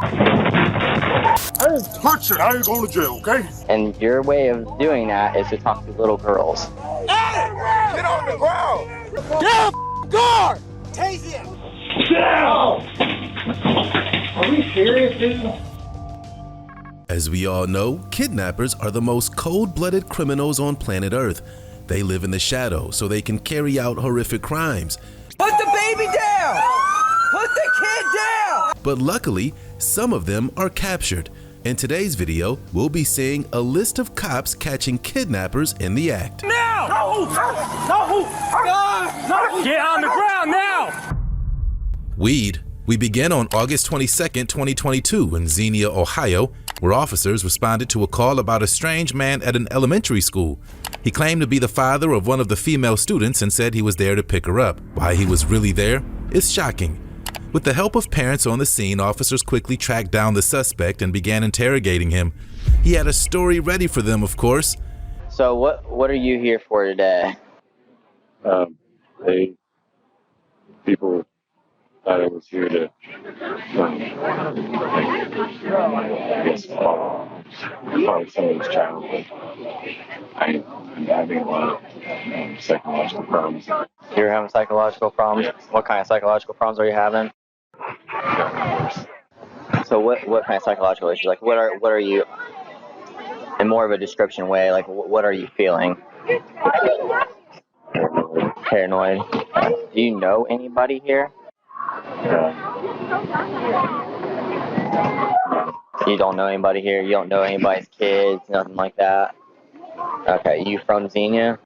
I didn't touch it. I ain't going to jail, okay? And your way of doing that is to talk to little girls. Hey! Get on the ground! Get a guard! Tase him! Sit down! Are we serious, dude? As we all know, kidnappers are the most cold-blooded criminals on planet Earth. They live in the shadows so they can carry out horrific crimes. Put the baby down! Put the kid down! But luckily, some of them are captured. In today's video, we'll be seeing a list of cops catching kidnappers in the act. Now! No! Get on the ground now! Weed. We begin on August 22nd, 2022 in Xenia, Ohio, where officers responded to a call about a strange man at an elementary school. He claimed to be the father of one of the female students and said he was there to pick her up. Why he was really there is shocking. With the help of parents on the scene, officers quickly tracked down the suspect and began interrogating him. He had a story ready for them, of course. So what are you here for today? People thought I was here to, find someone's child, but I'm having a lot of psychological problems. You're having psychological problems? What kind of psychological problems are you having? So what kind of psychological issues? Like what are you, in more of a description way, like what are you feeling? Paranoid. Do you know anybody here? You don't know anybody here? You don't know anybody's kids? Nothing like that? Okay, you from Xenia?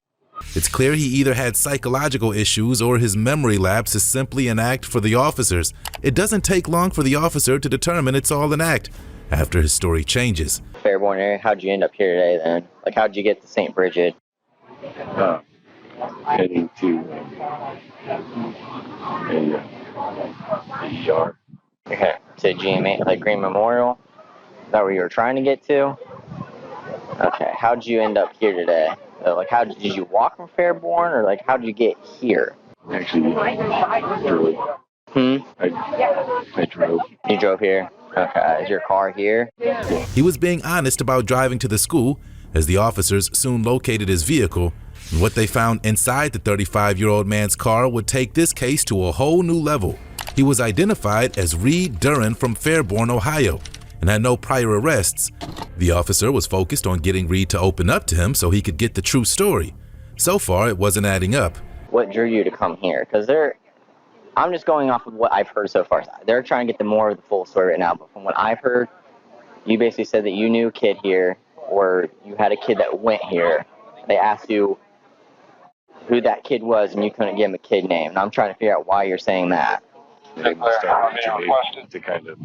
It's clear he either had psychological issues or his memory lapse is simply an act for the officers. It doesn't take long for the officer to determine it's all an act after his story changes. Fairborn area, how'd you end up here today then? Like how'd you get to St. Bridget? Heading to a ER. Okay, to GMA, like Green Memorial? Is that where you were trying to get to? Okay, how'd you end up here today? Like, did you walk from Fairborn, or like, how'd you get here? Actually, I drove. I drove. You drove here? Okay, is your car here? He was being honest about driving to the school, as the officers soon located his vehicle. And what they found inside the 35-year-old man's car would take this case to a whole new level. He was identified as Reed Duran from Fairborn, Ohio, and had no prior arrests. The officer was focused on getting Reed to open up to him so he could get the true story. So far, it wasn't adding up. What drew you to come here? Because I'm just going off of what I've heard so far. They're trying to get the more of the full story right now, but from what I've heard, you basically said that you knew a kid here, or you had a kid that went here. They asked you who that kid was, and you couldn't give him a kid name. And I'm trying to figure out why you're saying that. They must have to kind of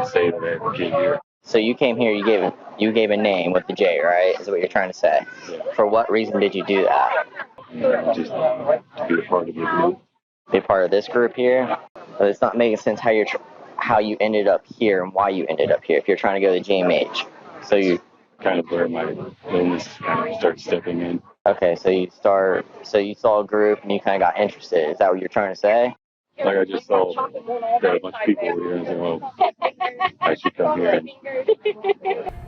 say that I had a kid here. So you came here, you gave a name with the J, right? Is what you're trying to say? Yeah. For what reason did you do that? Just to be a part of the group. Be a part of this group here? But it's not making sense how you ended up here and why you ended up here if you're trying to go to GMH. So you kind of where my illness kind of started stepping in. Okay, so you saw a group and you kind of got interested. Is that what you're trying to say? Like I just saw that a bunch of people were here and I said, well, I should come here.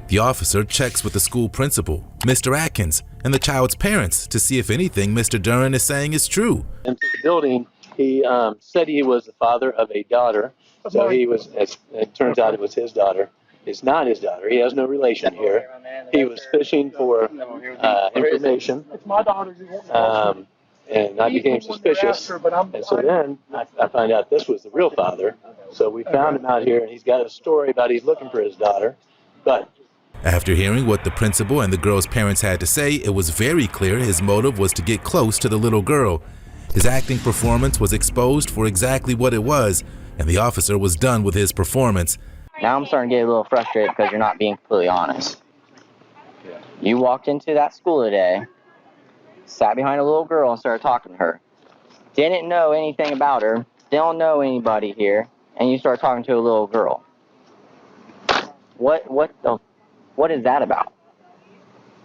The officer checks with the school principal, Mr. Atkins, and the child's parents to see if anything Mr. Duran is saying is true. Into the building, he said he was the father of a daughter. So he was, it turns out it was his daughter. It's not his daughter. He has no relation here. He was fishing for information. And I became suspicious. And so then I found out this was the real father. So we found him out here, and he's got a story about he's looking for his daughter. But after hearing what the principal and the girl's parents had to say, it was very clear his motive was to get close to the little girl. His acting performance was exposed for exactly what it was, and the officer was done with his performance. Now I'm starting to get a little frustrated because you're not being completely honest. You walked into that school today, sat behind a little girl and started talking to her. Didn't know anything about her, don't know anybody here, and you start talking to a little girl. What is that about?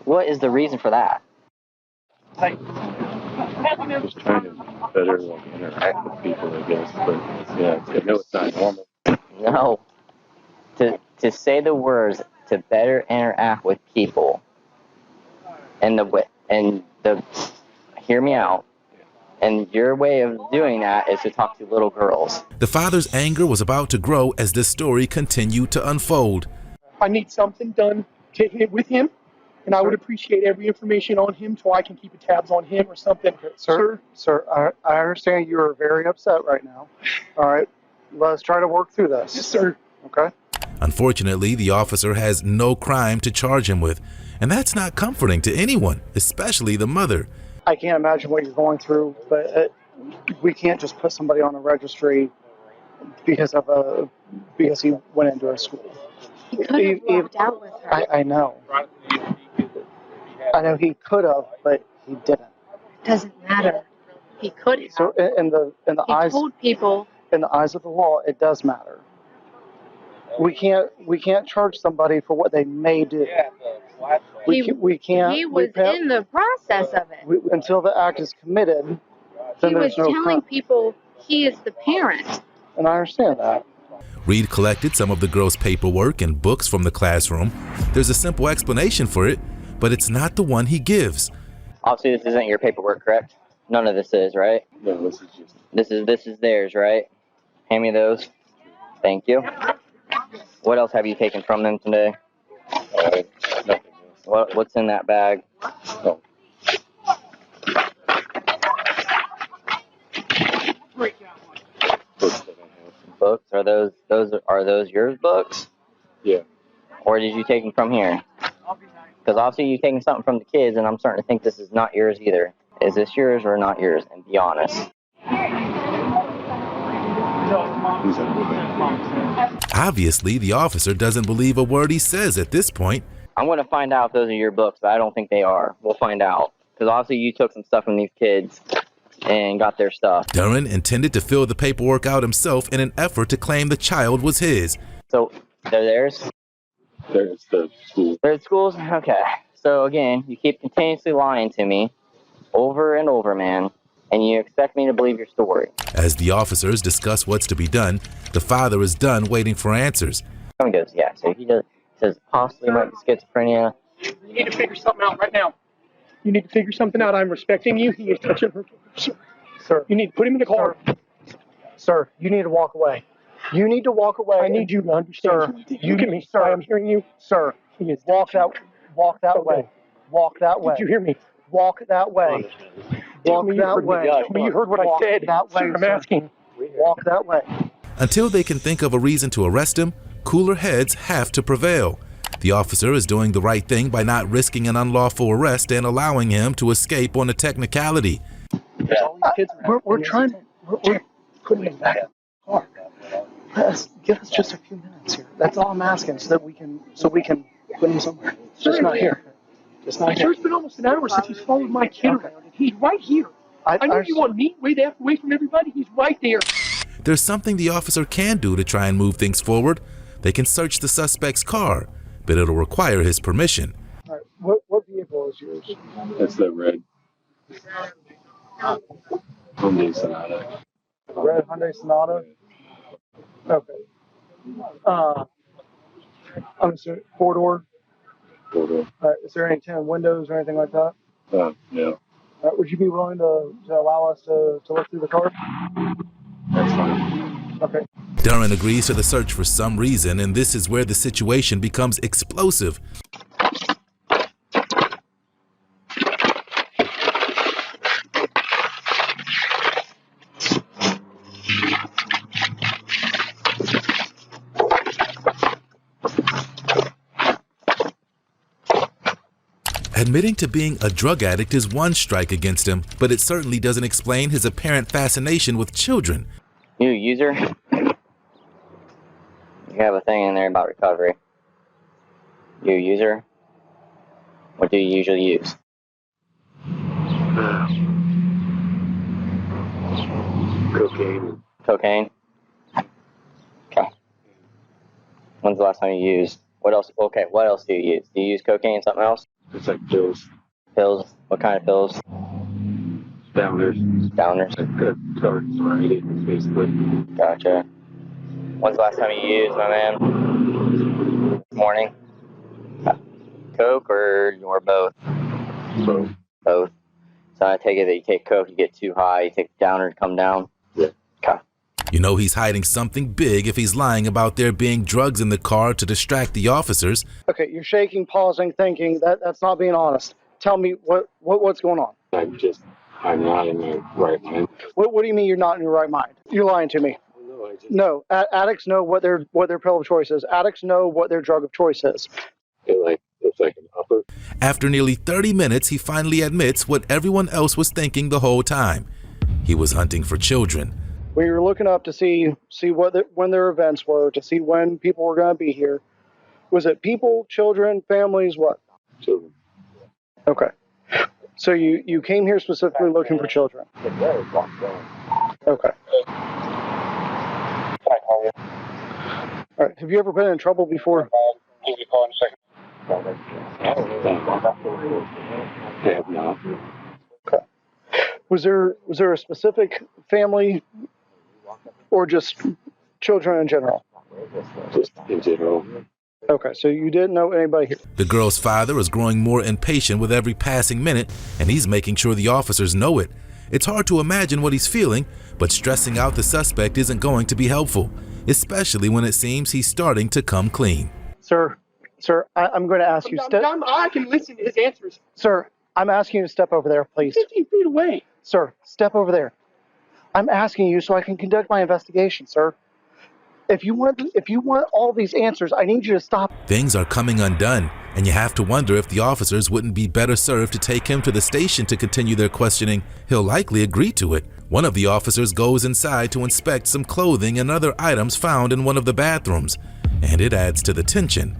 What is the reason for that? Just trying to better interact with people, I guess. But yeah, I know it's not normal. No. To say the words to better interact with people, and hear me out. And your way of doing that is to talk to little girls. The father's anger was about to grow as this story continued to unfold. I need something done with him, and I would appreciate every information on him so I can keep tabs on him or something. Sir, I understand you are very upset right now. All right, let's try to work through this. Yes, sir. Okay? Unfortunately, the officer has no crime to charge him with, and that's not comforting to anyone, especially the mother. I can't imagine what you're going through, but we can't just put somebody on a registry because he went into a school. He could have walked out with her. I know. I know he could have, but he didn't. Doesn't matter. He could have. So in the He eyes told people. in the eyes of the law, it does matter. We can't charge somebody for what they may do. We can't. He was in the process of it. Until the act is committed, then He was there's no telling crime. people he is the parent. And I understand that. Reed collected some of the girls' paperwork and books from the classroom. There's a simple explanation for it, but it's not the one he gives. Obviously, this isn't your paperwork, correct? None of this is, right? No, this is just. This is theirs, right? Hand me those. Thank you. What else have you taken from them today? Nothing else. What's in that bag? No. Books that I have. Books? Are those yours books? Yeah. Or did you take them from here? Because obviously you're taking something from the kids, and I'm starting to think this is not yours either. Is this yours or not yours? And be honest. He's unbelievable. Obviously, the officer doesn't believe a word he says at this point. I'm going to find out if those are your books, but I don't think they are. We'll find out. Because obviously you took some stuff from these kids and got their stuff. Duran intended to fill the paperwork out himself in an effort to claim the child was his. So, they're theirs? There's the school. They're at schools? Okay. So again, you keep continuously lying to me over and over, man. And you expect me to believe your story. As the officers discuss what's to be done, the father is done waiting for answers. He goes, yeah. So he says possibly might be schizophrenia. You need to figure something out right now. You need to figure something out. I'm respecting you. He is touching her. Sir, You need to put him in the car. sir, you need to walk away. You need to walk away. I need you to understand. Sir, You look at me. sir. I'm hearing you. Sir, He is walk that way. Okay. Walk that way. Did you hear me? Walk that way. Tell Walk me you that heard me. way. Tell me you heard what I Walk said. that way, Sir, I'm sir. asking. Walk that way. Until they can think of a reason to arrest him, cooler heads have to prevail. The officer is doing the right thing by not risking an unlawful arrest and allowing him to escape on a technicality. We're trying. We're putting him back in the car. Give us just a few minutes here. That's all I'm asking, so we can put him somewhere. Just not here. Just not Sir, here. it's been almost an hour since he's followed my kid around. And he's right here. I know you want me way away from everybody. He's right there. There's something the officer can do to try and move things forward. They can search the suspect's car, but it'll require his permission. All right. What vehicle is yours? That's the red Hyundai Sonata. Red Hyundai Sonata. Okay. I'm sorry, four-door. Photo. Is there any tinted windows or anything like that? Yeah. Would you be willing to allow us to look through the car? That's fine. Okay. Duran agrees to the search for some reason, and this is where the situation becomes explosive. Admitting to being a drug addict is one strike against him, but it certainly doesn't explain his apparent fascination with children. You a user? You have a thing in there about recovery. You a user? What do you usually use? Cocaine. Cocaine? Okay. When's the last time you used? What else? Okay, what else do you use? Do you use cocaine and something else? It's like pills. Pills? What kind of pills? Downers. Downers? Like good starts, right? Basically. Gotcha. When's the last time you used, my man? This morning? Coke or both? So, Both. So I take it that you take Coke, you get too high, you take it down or come down? yeah. Okay. You know he's hiding something big if he's lying about there being drugs in the car to distract the officers. Okay, you're shaking, pausing, thinking. That's not being honest. Tell me what's going on. I'm not in my right mind. What do you mean you're not in your right mind? You're lying to me. No, addicts know what their pill of choice is. Addicts know what their drug of choice is. It's like an upper. After nearly 30 minutes, he finally admits what everyone else was thinking the whole time. He was hunting for children. We were looking up to see when their events were, to see when people were going to be here. Was it people, children, families, what? Children. Okay. So you came here specifically looking for children? Okay. All right. Have you ever been in trouble before? Give you a call in a second. I have not. Okay. Was there a specific family or just children in general? Just in general. Okay, so you didn't know anybody here. The girl's father is growing more impatient with every passing minute, and he's making sure the officers know it. It's hard to imagine what he's feeling, but stressing out the suspect isn't going to be helpful, especially when it seems he's starting to come clean. Sir, I'm going to ask you. I can listen to his answers. Sir, I'm asking you to step over there, please. 15 feet away. Sir, step over there. I'm asking you so I can conduct my investigation, sir. If you want all these answers, I need you to stop. Things are coming undone, and you have to wonder if the officers wouldn't be better served to take him to the station to continue their questioning. He'll likely agree to it. One of the officers goes inside to inspect some clothing and other items found in one of the bathrooms, and it adds to the tension.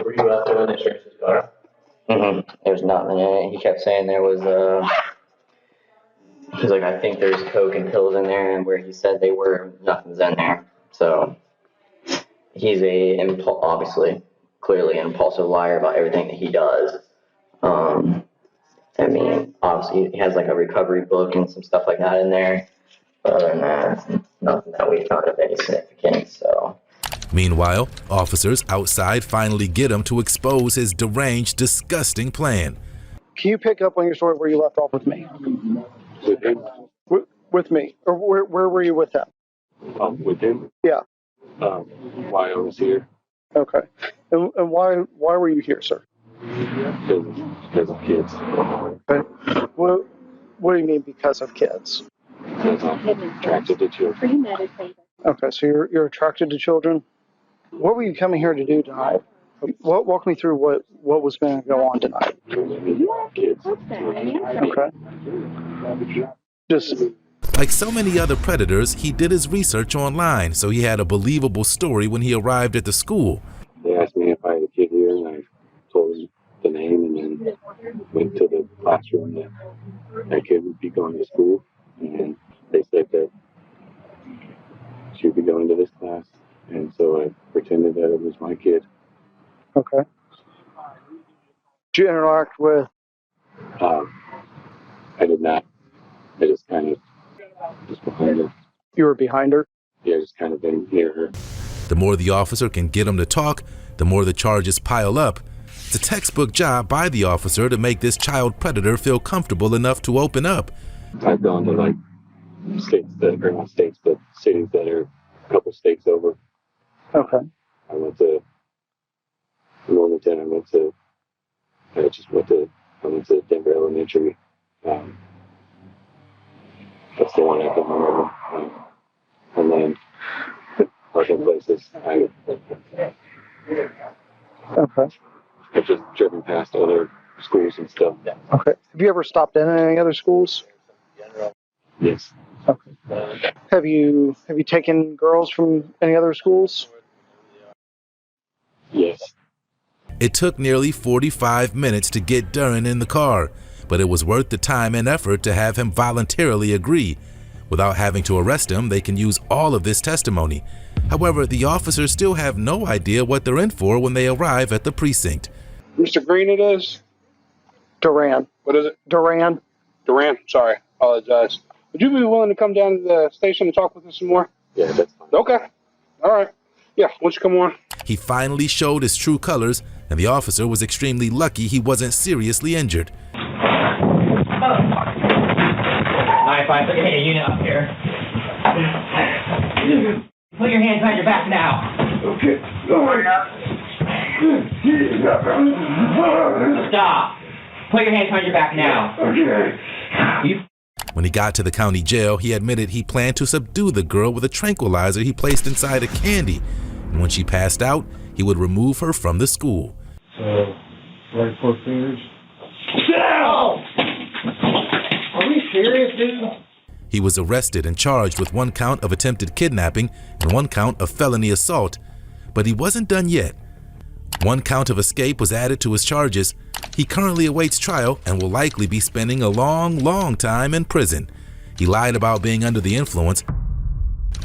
Were you out there when they searched his car? There's nothing in it. He kept saying there was he's like, I think there's Coke and pills in there, and where he said they were, nothing's in there. So he's obviously, clearly an impulsive liar about everything that he does. I mean, obviously he has like a recovery book and some stuff like that in there. But other than that, nothing that we found of any significance, so. Meanwhile, officers outside finally get him to expose his deranged, disgusting plan. Can you pick up on your story where you left off with me? With him? With me. Or where were you with him? With him? Yeah. Why I was here? Okay. And why were you here, sir? Because of kids. Okay. What do you mean because of kids? Because I'm attracted to children. Okay, so you're attracted to children. What were you coming here to do tonight? Walk me through what was going to go on tonight. Kids. Okay. Just Like so many other predators, he did his research online, so he had a believable story when he arrived at the school. They asked me if I had a kid here, and I told them the name, and then went to the classroom that kid would be going to school, and they said that she would be going to this class, and so I pretended that it was my kid. okay. Did you interact with? I did not. I just kind of was behind her. You were behind her. Yeah, just kind of been near her. The more the officer can get him to talk, the more the charges pile up. It's a textbook job by the officer to make this child predator feel comfortable enough to open up. I've gone to like states that are not states, but cities that are a couple states over. Okay. I went to Wilmington. I went to Denver Elementary. That's the one I can remember. And then other places. Okay. I've just driven past other schools and stuff. Okay. Have you ever stopped in any other schools? Yes. Okay. Have you taken girls from any other schools? Yes. It took nearly 45 minutes to get Duran in the car, but it was worth the time and effort to have him voluntarily agree. Without having to arrest him, they can use all of this testimony. However, the officers still have no idea what they're in for when they arrive at the precinct. Mr. Green it is? Duran. What is it? Duran. Duran, sorry. Apologize. Would you be willing to come down to the station and talk with us some more? Yeah, that's fine. Okay. All right. Yeah, why don't you come on? He finally showed his true colors, and the officer was extremely lucky he wasn't seriously injured. 9-5, put your unit up here. Put your hands behind your back now. Okay. Stop. Put your hands behind your back now. Okay. When he got to the county jail, he admitted he planned to subdue the girl with a tranquilizer he placed inside a candy. And when she passed out, he would remove her from the school. Right 4 fingers. Are we serious, dude? He was arrested and charged with 1 count of attempted kidnapping and 1 count of felony assault. But he wasn't done yet. 1 count of escape was added to his charges. He currently awaits trial and will likely be spending a long time in prison. He lied about being under the influence.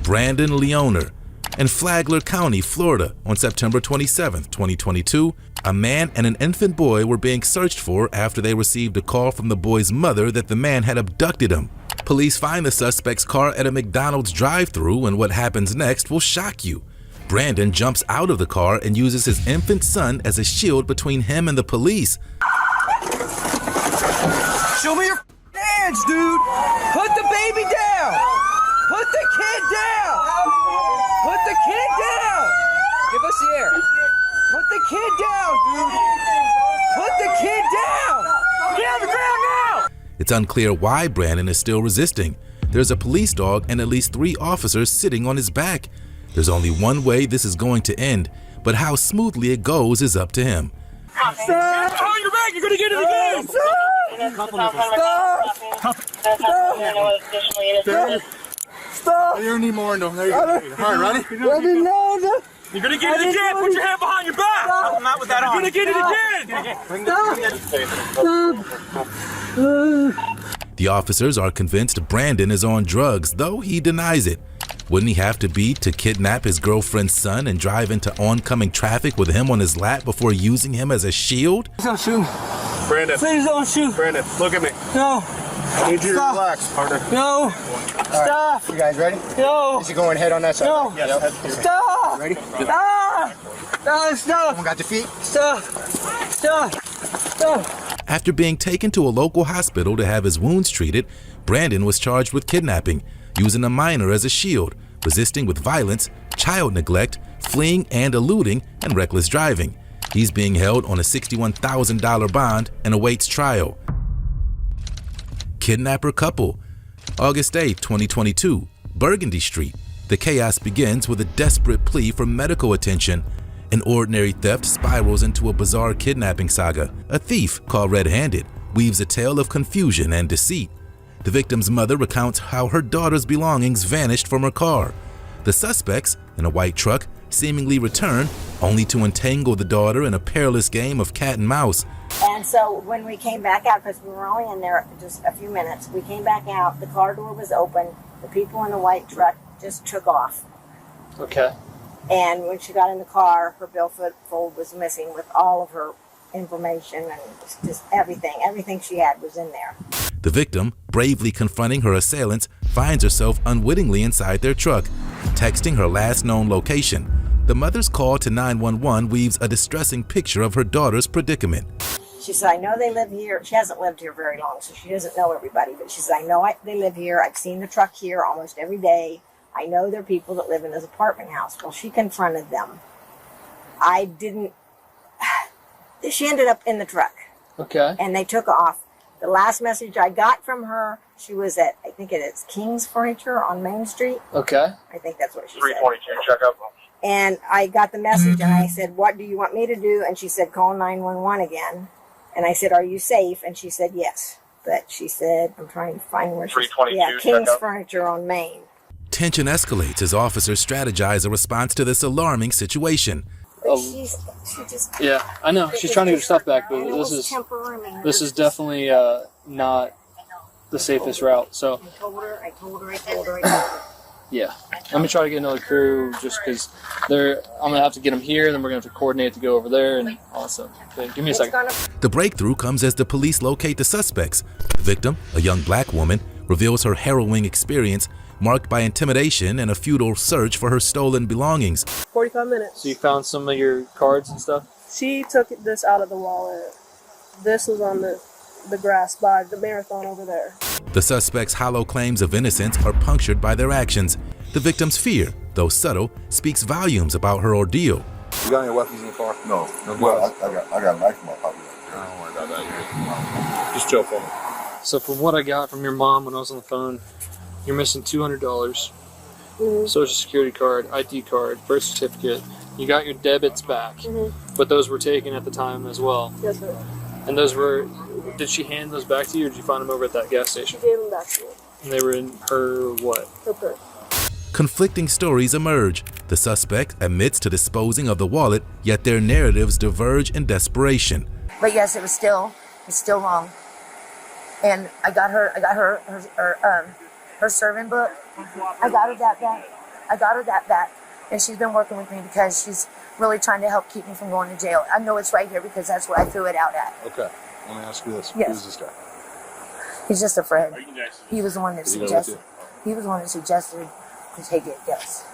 Brandon Leoner. In Flagler County, Florida, on September 27, 2022, a man and an infant boy were being searched for after they received a call from the boy's mother that the man had abducted him. Police find the suspect's car at a McDonald's drive-thru, and what happens next will shock you. Brandon jumps out of the car and uses his infant son as a shield between him and the police. Show me your hands, dude. Put the baby down. Put the kid down. Put the kid down. Give us the air. Put the kid down, dude. Put the kid down. Get on the ground now. It's unclear why Brandon is still resisting. There's a police dog and at least 3 officers sitting on his back. There's only one way this is going to end, but how smoothly it goes is up to him. Stop! On your back, you're gonna get it again! Stop! You're gonna need more into them. There you go. All right, ready? You're gonna get it again! Put your hand behind your back! I'm not with that on. You're gonna get it again! The officers are convinced Brandon is on drugs, though he denies it. Wouldn't he have to be to kidnap his girlfriend's son and drive into oncoming traffic with him on his lap before using him as a shield? Please don't shoot. Brandon. Please don't shoot. Brandon, look at me. No. I need you to relax, partner. No. Stop. You guys ready? No. Is he going head on that side? No. Yep. Stop. Ready? Stop. No, stop. Someone got the feet? Stop. Stop. Stop. After being taken to a local hospital to have his wounds treated, Brandon was charged with kidnapping, using a minor as a shield, resisting with violence, child neglect, fleeing and eluding, and reckless driving. He's being held on a $61,000 bond and awaits trial. Kidnapper couple. August 8, 2022, Burgundy Street. The chaos begins with a desperate plea for medical attention. An ordinary theft spirals into a bizarre kidnapping saga. A thief, called Red-Handed, weaves a tale of confusion and deceit. The victim's mother recounts how her daughter's belongings vanished from her car. The suspects, in a white truck, seemingly return, only to entangle the daughter in a perilous game of cat and mouse. And so when we came back out, because we were only in there just a few minutes, we came back out, the car door was open, the people in the white truck just took off. Okay. And when she got in the car, her billfold was missing with all of her information and just everything she had was in there. The victim, bravely confronting her assailants, finds herself unwittingly inside their truck, texting her last known location. The mother's call to 911 weaves a distressing picture of her daughter's predicament. She said, I know they live here. She hasn't lived here very long, so she doesn't know everybody. But she said, I know they live here. I've seen the truck here almost every day. I know there are people that live in this apartment house. Well, she confronted them. She ended up in the truck. Okay. And they took off. The last message I got from her, she was at, I think it is King's Furniture on Main Street. Okay. I think that's what she 322, said. check up. And I got the message and I said, what do you want me to do? And she said, call 911 again. And I said, are you safe? And she said, yes. But she said, I'm trying to find where she's... 322, Yeah, King's Furniture on Main. Tension escalates as officers strategize a response to this alarming situation. But she just... Yeah, I know. She's trying to get her stuff back, but this is definitely not the safest route. So I told her. yeah, let me try to get another crew just because I'm gonna have to get them here, then we're gonna have to coordinate to go over there and all that stuff. Okay, give me a second. The breakthrough comes as the police locate the suspects. The victim, a young black woman, reveals her harrowing experience marked by intimidation and a futile search for her stolen belongings. 45 minutes. So you found some of your cards and stuff? She took this out of the wallet. This was on the grass by the marathon over there. The suspect's hollow claims of innocence are punctured by their actions. The victim's fear, though subtle, speaks volumes about her ordeal. You got any weapons in the car? No. Well, I got a knife in my pocket. I don't worry about that. Just chill for me. So from what I got from your mom when I was on the phone, you're missing $200, Social Security card, ID card, birth certificate. You got your debits back, but those were taken at the time as well. Yes, sir. And those were, did she hand those back to you, or did you find them over at that gas station? She gave them back to me. And they were in her what? Her purse. Conflicting stories emerge. The suspect admits to disposing of the wallet, yet their narratives diverge in desperation. But yes, it's still wrong. And I got her serving book. I got her that back. And she's been working with me because she's really trying to help keep me from going to jail. I know it's right here because that's where I threw it out at. Okay. Let me ask you this. Yes. Who's this guy? He's just a friend. He was the one that suggested. He was the one that suggested to take it, yes.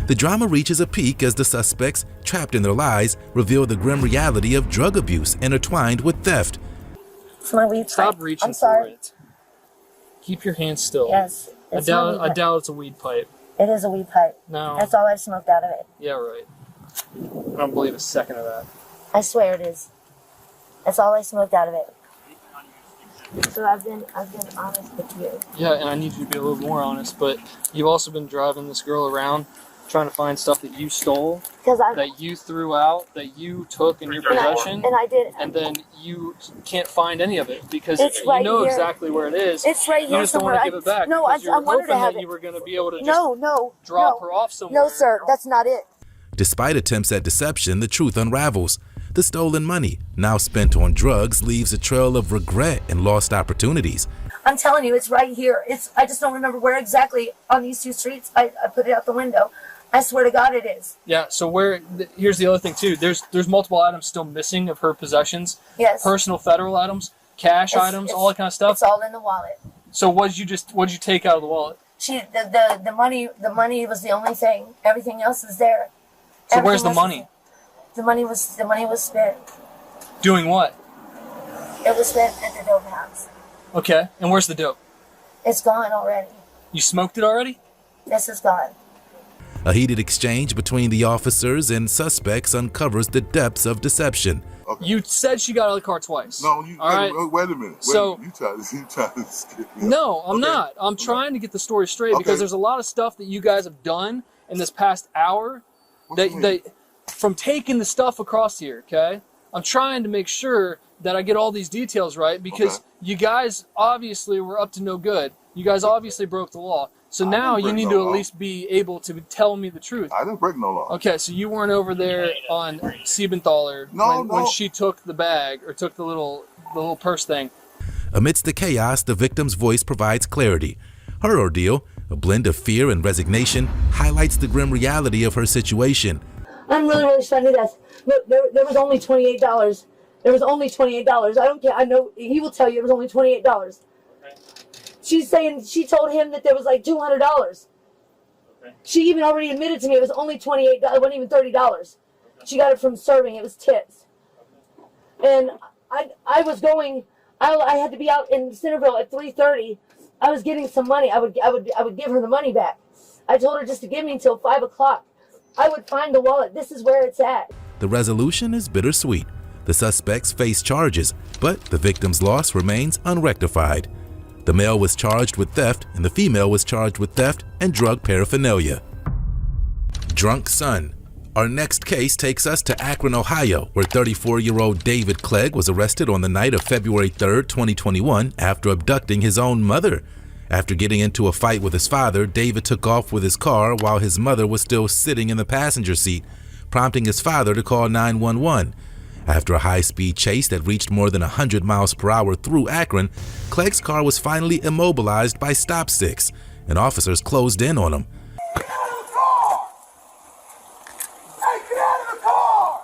The drama reaches a peak as the suspects, trapped in their lies, reveal the grim reality of drug abuse intertwined with theft. It's my weed pipe. Stop reaching I'm sorry. for it. Keep your hands still. Yes. I doubt it's a weed pipe. It is a weed pipe. No. That's all I've smoked out of it. Yeah, right. I don't believe a second of that. I swear it is. That's all I smoked out of it. So I've been honest with you. Yeah, and I need you to be a little more honest, but you've also been driving this girl around trying to find stuff that you stole, that you threw out, that you took in your possession. And I did. And then you can't find any of it because it's you right know here. Exactly where it is. It's right here. You just don't want to give it back. No, I wanted to have that it. You were going to be able to just drop her off somewhere. No, sir, that's not it. Despite attempts at deception, the truth unravels. The stolen money, now spent on drugs, leaves a trail of regret and lost opportunities. I'm telling you, it's right here. I just don't remember where exactly on these two streets. I put it out the window. I swear to God it is. Yeah, so here's the other thing too. There's multiple items still missing of her possessions. Yes. Personal federal items, cash items, all that kind of stuff. It's all in the wallet. So what'd you take out of the wallet? The money was the only thing. Everything else is there. So where's the money? The money was spent. Doing what? It was spent at the dope house. Okay, and where's the dope? It's gone already. You smoked it already? This is gone. A heated exchange between the officers and suspects uncovers the depths of deception. Okay. You said she got out of the car twice. No, wait a minute. So you tried to skip me. No, I'm not. I'm trying to get the story straight because there's a lot of stuff that you guys have done in this past hour from taking the stuff across here, okay? I'm trying to make sure that I get all these details right because you guys obviously were up to no good. You guys obviously broke the law. So now you need to at least be able to tell me the truth. I didn't break no law. Okay, so you weren't over there on Siebenthaler when she took the bag or took the little purse thing. Amidst the chaos, the victim's voice provides clarity. Her ordeal, a blend of fear and resignation, highlights the grim reality of her situation. I'm really, really sorry to this. Look, there was only $28. There was only $28. I don't care. I know he will tell you it was only $28. She's saying she told him that there was like $200. Okay. She even already admitted to me it was only $28. It wasn't even $30. Okay. She got it from serving. It was tips. Okay. And I was going. I had to be out in Centerville at 3:30. I was getting some money. I would give her the money back. I told her just to give me until 5 o'clock. I would find the wallet. This is where it's at. The resolution is bittersweet. The suspects face charges, but the victim's loss remains unrectified. The male was charged with theft and the female was charged with theft and drug paraphernalia. Drunk son. Our next case takes us to Akron, Ohio, where 34-year-old David Clegg was arrested on the night of February 3rd, 2021 after abducting his own mother. After getting into a fight with his father, David took off with his car while his mother was still sitting in the passenger seat, prompting his father to call 911. After a high-speed chase that reached more than 100 miles per hour through Akron, Clegg's car was finally immobilized by stop sticks, and officers closed in on him. Get out of the car! Hey, get out of the car!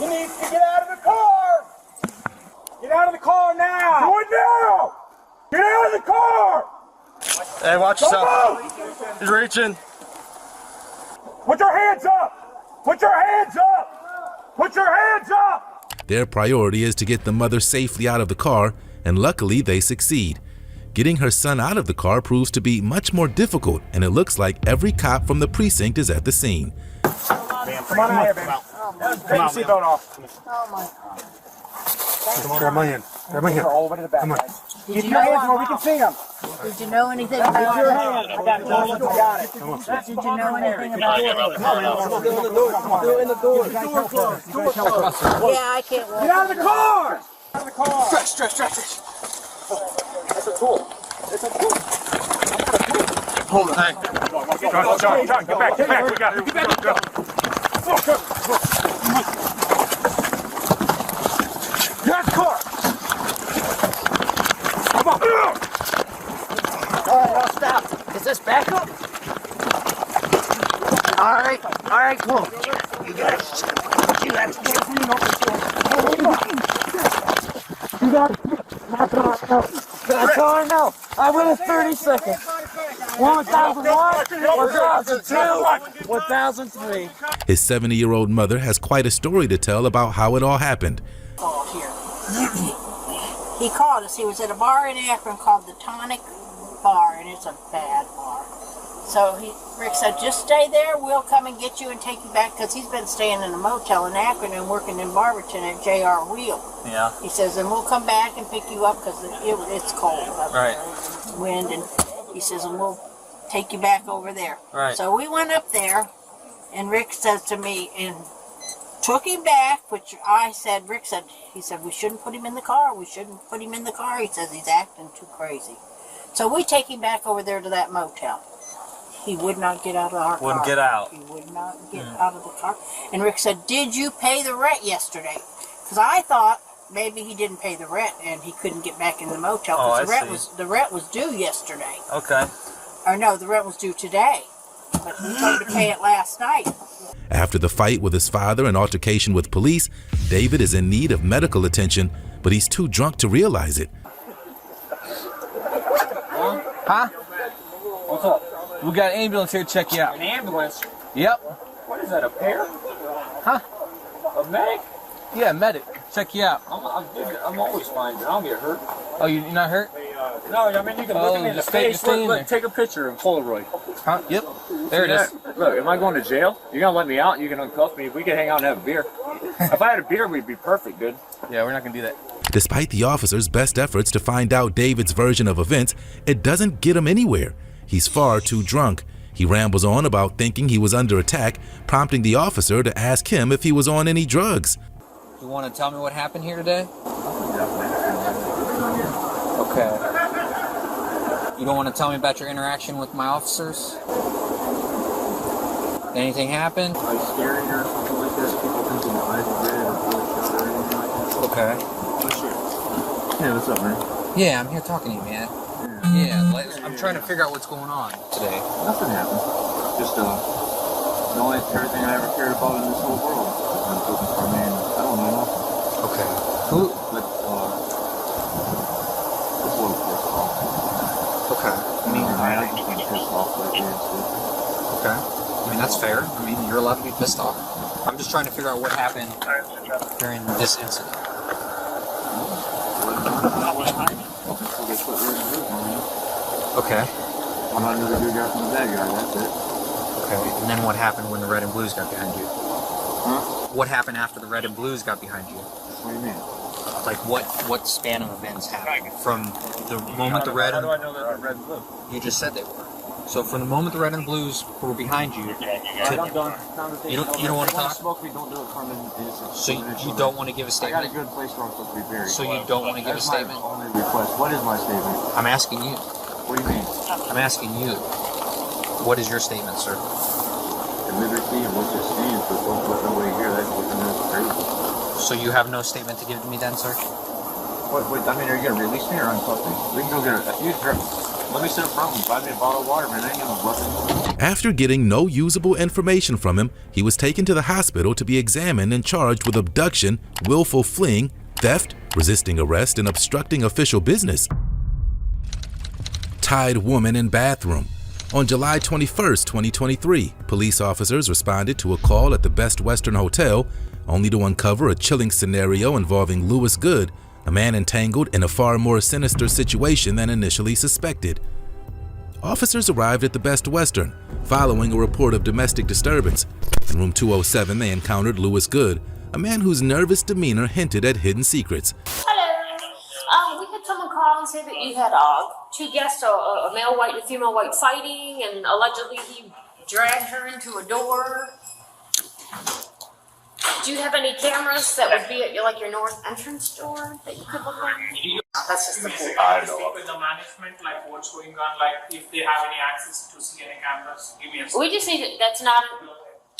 You need to get out of the car! Get out of the car now! You're now! Get out of the car! Hey, watch yourself. He's reaching. Put your hands up! Put your hands up! Put your hands up! Their priority is to get the mother safely out of the car, and luckily they succeed. Getting her son out of the car proves to be much more difficult, and it looks like every cop from the precinct is at the scene. Come on out here, baby. Take your seatbelt off. Oh my God. Grab my hand. Grab my hand. All the way to the back. Come on. Did Keep your hands where we can see them. Did you know anything about Keep your hands. I got it. I got it. Come on. Did you know anything about it? Come on. Go in the door. Come on. Go in the door. Door closed. Door closed. Yeah, I can't walk. Get out of the car! Out of the car! Stretch. That's a tool. It's a tool. Hold it. Hey. John, get back. We got it. Get back. Go. Get out of the car! Come on. All right, I'll stop. Is this backup? All right, cool. You guys, you got That's all I know. I win in 30 seconds. 1001, 1002, 1003. His 70-year-old mother has quite a story to tell about how it all happened. He called us. He was at a bar in Akron called the Tonic Bar, and it's a bad bar. So Rick said, just stay there. We'll come and get you and take you back, because he's been staying in a motel in Akron and working in Barberton at J.R. Wheel. Yeah. He says, and we'll come back and pick you up because it's cold up Right. there, wind, and he says, and we'll take you back over there. Right. So we went up there, and Rick says to me, and took him back, which I said, Rick said, he said, we shouldn't put him in the car. We shouldn't put him in the car. He says, he's acting too crazy. So we take him back over there to that motel. He would not get out of our car. Wouldn't get out. He would not get out of the car. And Rick said, did you pay the rent yesterday? Because I thought maybe he didn't pay the rent and he couldn't get back in the motel. Oh, Because the rent was due yesterday. Okay. Or no, the rent was due today. But he told him to pay it last night. After the fight with his father and altercation with police, David is in need of medical attention, but he's too drunk to realize it. Huh? What's up? We got an ambulance here to check you out. An ambulance? Yep. What is that, a pair? Huh? A medic? Yeah, medic. Check you out. I'm always fine, but I don't get hurt. Oh, you're not hurt? No, I mean, you can look at me in the face. Look, take a picture and Polaroid. Huh? Yep. There it is. Look, am I going to jail? You're going to let me out and you can uncuff me. If we could hang out and have a beer. If I had a beer, we'd be perfect, dude. Yeah, we're not going to do that. Despite the officer's best efforts to find out David's version of events, it doesn't get him anywhere. He's far too drunk. He rambles on about thinking he was under attack, prompting the officer to ask him if he was on any drugs. You want to tell me what happened here today? Okay. You don't want to tell me about your interaction with my officers? Anything happened? I scared her or something like this. People think my eyes are red or full of shot or anything like that. Okay. Yeah, what's up, man? Yeah, I'm here talking to you, man. Yeah, I'm trying to figure out what's going on today. Nothing happened. Just the only everything I ever cared about in this whole world. I'm looking for a man. I don't know nothing. Okay. Who? But this little pissed off. Okay. I mean, I just been pissed off like this. Okay. I mean, that's fair. I mean, you're allowed to be pissed off. I'm just trying to figure out what happened during this incident. Okay. I'm not another good guy from the bad guy, that's it. Okay. And then what happened when the red and blues got behind you? Huh? What happened after the red and blues got behind you? What do you mean? Like what span of events happened from the moment the red and... How do I know that they're red and blue? You just said they were. So from the moment the red and blues were behind you, to, I'm done. you don't want to talk? Smoke me, don't do it for me. So you don't want to give a statement? I got a good place where I'm supposed to be buried. So you don't want to give a statement? That's my only request. What is my statement? I'm asking you. What do you mean? I'm asking you. What is your statement, sir? The liberty and what you're saying, but don't let nobody hear that. That's crazy. So you have no statement to give to me then, sir? Wait, I mean, are you going to release me or uncuff me? We can go get a few drinks. Let me sit in front of him. Buy me a bottle of water, man. I ain't gonna bluff him. After getting no usable information from him, he was taken to the hospital to be examined and charged with abduction, willful fleeing, theft, resisting arrest, and obstructing official business. Tied woman in bathroom. On July 21, 2023, police officers responded to a call at the Best Western Hotel, only to uncover a chilling scenario involving Louis Good, a man entangled in a far more sinister situation than initially suspected. Officers arrived at the Best Western following a report of domestic disturbance. In room 207, they encountered Louis Good, a man whose nervous demeanor hinted at hidden secrets. Hello. We had someone call and say that you had two guests, a male white and a female white, fighting, and allegedly he dragged her into a door. Do you have any cameras that would be at your north entrance door that you could look at? That's just the Speak with the management, like what's going on, like if they have any access to see any cameras. Give me a We just need that's not.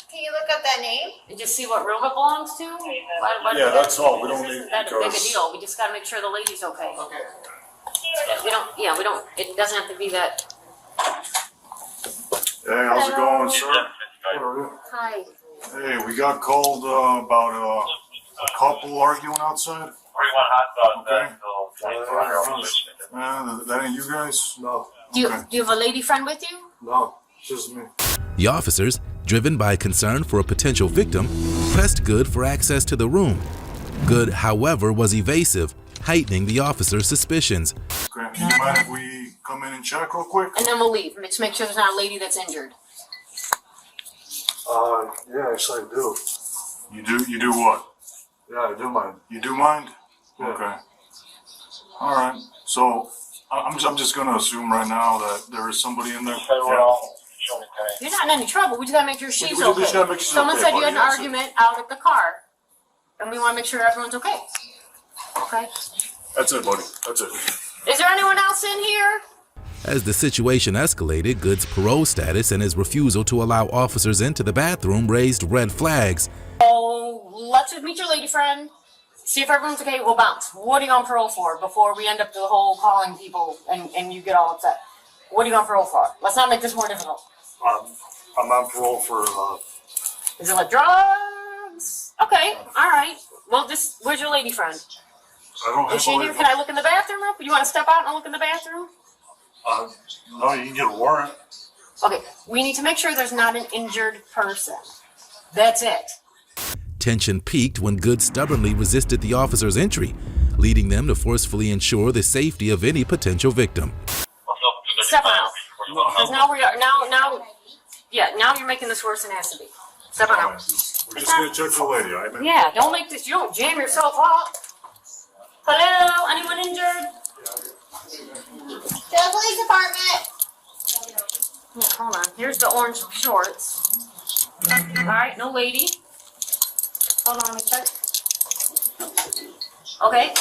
Can you look up that name? And just see what room it belongs to? Yeah, that's all. We don't need that big a deal. We just got to make sure the lady's okay. Okay. We don't. It doesn't have to be that. Hey, how's it going, sir? What are you? Hi. Hey, we got called about a couple arguing outside. Okay. That ain't you guys? No. Do you have a lady friend with you? No, just me. The officers, driven by concern for a potential victim, pressed Good for access to the room. Good, however, was evasive, heightening the officers' suspicions. Okay, do you mind if we come in and check real quick? And then we'll leave. Let's make sure there's not a lady that's injured. Yeah, actually I do. You do what? Yeah, I do mind. You do mind? Yeah. Okay. All right. So I'm just gonna assume right now that there is somebody in there. Yeah. You're not in any trouble. We just gotta make sure she's We okay. just gotta make sure she's Someone okay, said you had buddy. an That's it. argument out at the car, and we want to make sure everyone's okay. Okay. That's it, buddy. That's it. Is there anyone else in here? As the situation escalated, Good's parole status and his refusal to allow officers into the bathroom raised red flags. Oh, let's just meet your lady friend. See if everyone's okay. We'll bounce. What are you on parole for before we end up the whole calling people and you get all upset? What are you on parole for? Let's not make this more difficult. I'm on parole for. Is it like drugs? Okay. All right. Well, where's your lady friend? I don't have Is she in here? Can I look in the bathroom? You want to step out and look in the bathroom? No, you can get a warrant. Okay. We need to make sure there's not an injured person. That's it. Tension peaked when Good stubbornly resisted the officers' entry, leading them to forcefully ensure the safety of any potential victim. Step out. Because now now you're making this worse than it has to be. Step out. We're just gonna check the lady, all right, man? Yeah, don't make this. You don't jam yourself up. Hello? Anyone injured? To the police department. Hold on. Here's the orange shorts. All right, no lady. Hold on, let me check. Okay.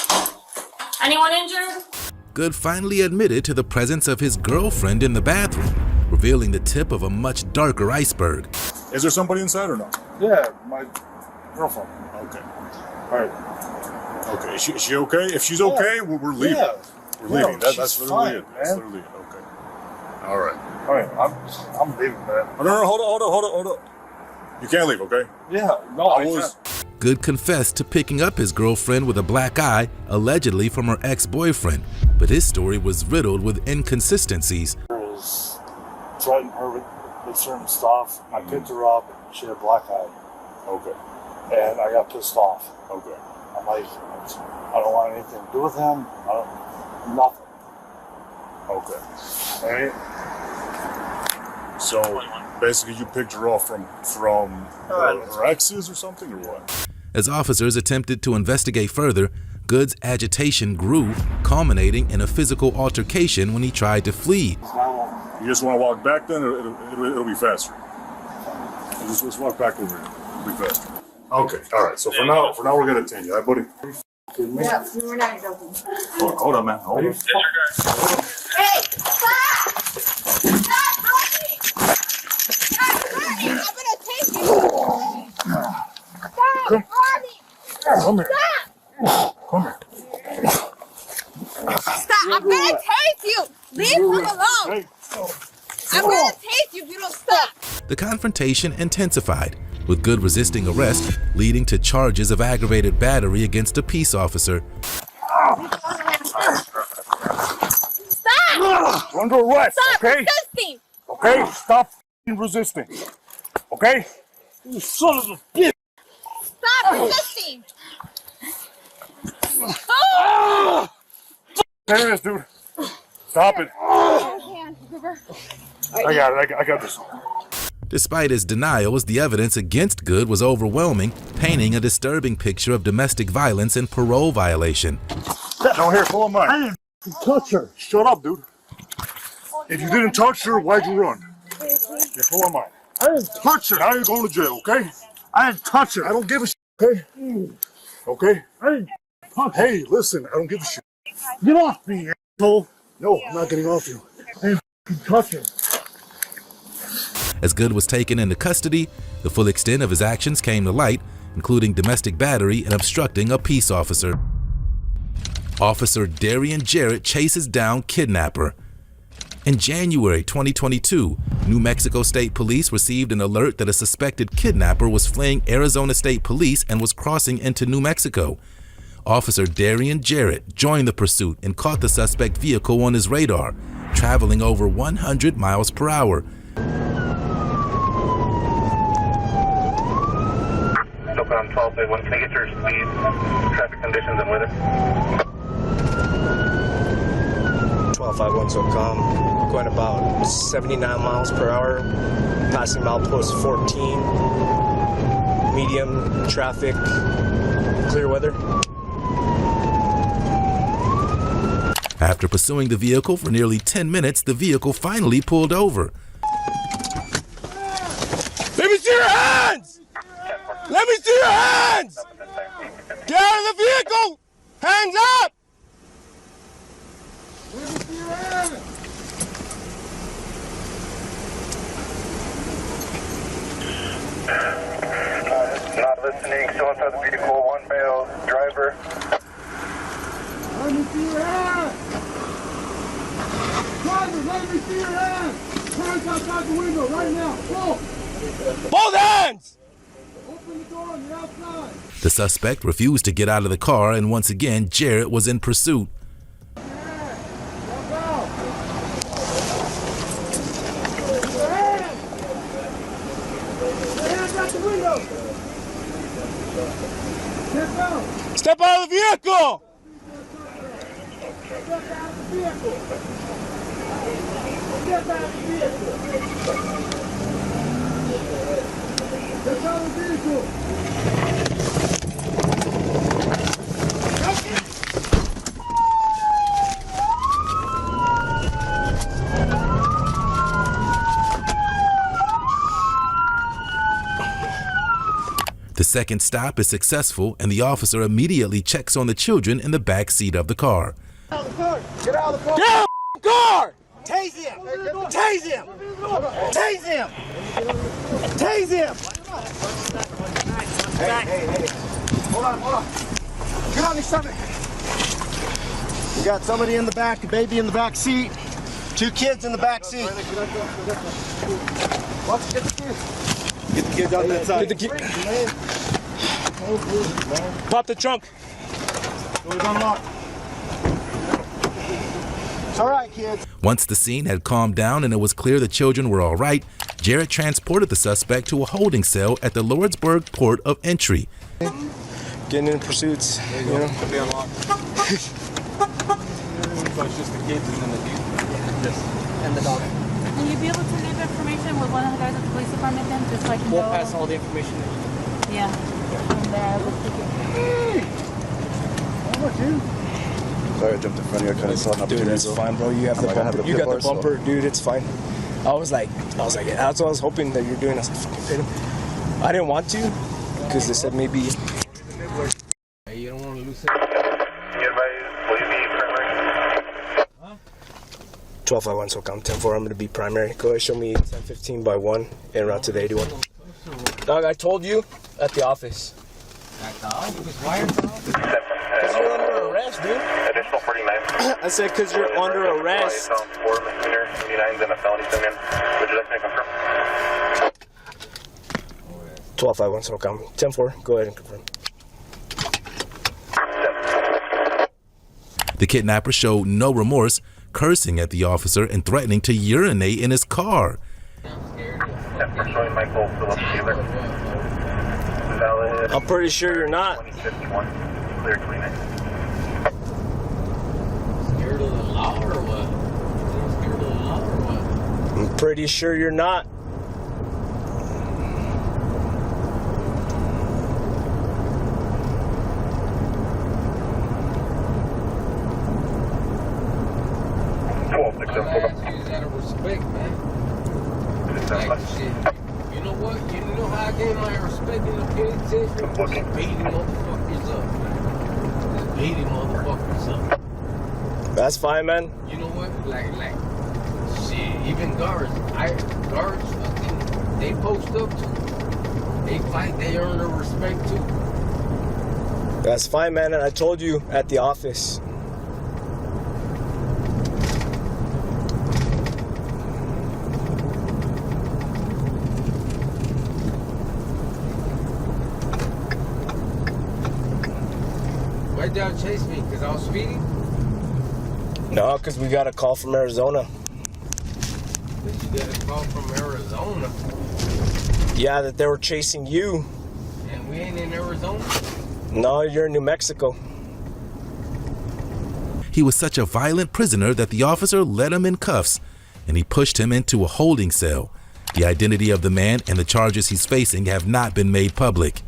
Anyone injured? Good finally admitted to the presence of his girlfriend in the bathroom, revealing the tip of a much darker iceberg. Is there somebody inside or not? Yeah, my girlfriend. Okay. All right. Okay. Is she okay? If she's okay, we're leaving. Yeah. We're leaving. That's literally it. That's literally it. Okay. All right. All right. I'm leaving, man. Oh, no, hold on. You can't leave, okay? Yeah. No, I was. Good confessed to picking up his girlfriend with a black eye, allegedly from her ex-boyfriend, but his story was riddled with inconsistencies. Threatened her with certain stuff. I picked her up and she had a black eye. Okay. And I got pissed off. Okay. I'm like, I don't want anything to do with him. Nothing. Okay. All right. So basically you picked her off from her exes or something or what? As officers attempted to investigate further, Good's agitation grew, culminating in a physical altercation when he tried to flee. You just want to walk back then, or it'll be faster? Just walk back over here. It'll be faster. Okay, all right. So for now we're gonna attend you, all right, buddy? Yeah, we're not joking. Hold on, man. Hold on. Hey, stop! Stop, Rodney! Stop, Rodney! I'm gonna take you! Stop, Rodney! Come here. Stop! Come here. Stop! I'm gonna take you! Leave him alone! I'm gonna take you if you don't stop! The confrontation intensified, with Good resisting arrest, leading to charges of aggravated battery against a peace officer. Stop! You're under arrest, Stop okay? resisting! Okay, stop resisting. Okay? You son of a bitch! Stop resisting! Oh! There it is, dude. Stop it. I got it. I got this one. Despite his denials, the evidence against Good was overwhelming, painting a disturbing picture of domestic violence and parole violation. No, here, pull on mine. I didn't touch her. Shut up, dude. If you didn't touch her, why'd you run? Here, pull on mine. I didn't touch her. Now you're going to jail, okay? I didn't touch her. I don't give a shit, okay? Okay? I didn't touch her. Hey, listen, I don't give a shit. Get off me, asshole. No, I'm not getting off you. I didn't touch her. As Good was taken into custody, the full extent of his actions came to light, including domestic battery and obstructing a peace officer. Officer Darian Jarrett chases down kidnapper. In January 2022, New Mexico State Police received an alert that a suspected kidnapper was fleeing Arizona State Police and was crossing into New Mexico. Officer Darian Jarrett joined the pursuit and caught the suspect vehicle on his radar, traveling over 100 miles per hour. Open on 12.1. Can I get your speed, traffic conditions, and weather? 1251 SOCOM, going about 79 miles per hour, passing milepost 14, medium traffic, clear weather. After pursuing the vehicle for nearly 10 minutes, the vehicle finally pulled over. Let me see your hands! Let me see your hands! Get out of the vehicle! Hands up! Let me see your hands! Not listening, still inside the vehicle, one male driver. Let me see your hands! Driver, let me see your hands! Hands outside the window right now, both! Both hands! Open the door on the outside! The suspect refused to get out of the car, and once again, Jarrett was in pursuit. Step out of the vehicle! Step out of the vehicle! Step out of the vehicle! Step out of the vehicle! The second stop is successful, and the officer immediately checks on the children in the back seat of the car. Get out of the car! Get out of the car! Tase him! Tase him! Tase him! Tase him! Hey. Hold on. Get on your stomach. You got somebody in the back, a baby in the back seat, 2 kids in the back seat. Watch, get the kids. Get the kids on that side. Get the kids. Pop the trunk. Doors unlocked. It's all right, kids. Once the scene had calmed down and it was clear the children were all right, Jarrett transported the suspect to a holding cell at the Lordsburg port of entry. Getting in pursuits, you know. So it's just the kids and then the dude. And the dog. Will you be able to leave information with one of the guys at the police department then, just so I can We'll go? pass all the information that you Yeah. From there, I will take it. Sorry, I jumped in front of you. I kind of saw an opportunity. Dude, it's fine, bro. You have the bumper. You got the bumper, dude. It's fine. I was like, that's what I was hoping that you're doing. I was like, fucking paid him. I didn't want to, because they said maybe. Hey, you don't want to lose it. 1251 SOCOM 10-4. I'm going to be primary. Go ahead, show me 1015 by 1 en route to the 81. Dog, I told you at the office. Because why are you? Because you're under arrest, dude. Additional 49. I said because you're under arrest. 4 misdemeanor, 79 and a felony. Would you like me to confirm? 12-5-1, so come. 10-4, go ahead and confirm. The kidnapper showed no remorse, cursing at the officer and threatening to urinate in his car. I'm pretty sure you're not. Clear cleaning. Scared of the law or what? Scared of the law or what? I'm pretty sure you're not. Out of respect, man. Like shit. You know what? You know how I gain my respect in the penny section? Just beating motherfuckers up, man. Just beating motherfuckers up. That's fine, man. You know what? Like, shit. Even guards, fucking, they post up too. They fight. They earn their respect too. That's fine, man. And I told you at the office. Why'd y'all chase me? Because I was speeding? No, because we got a call from Arizona. But you got a call from Arizona? Yeah, that they were chasing you. And we ain't in Arizona? No, you're in New Mexico. He was such a violent prisoner that the officer let him in cuffs, and he pushed him into a holding cell. The identity of the man and the charges he's facing have not been made public.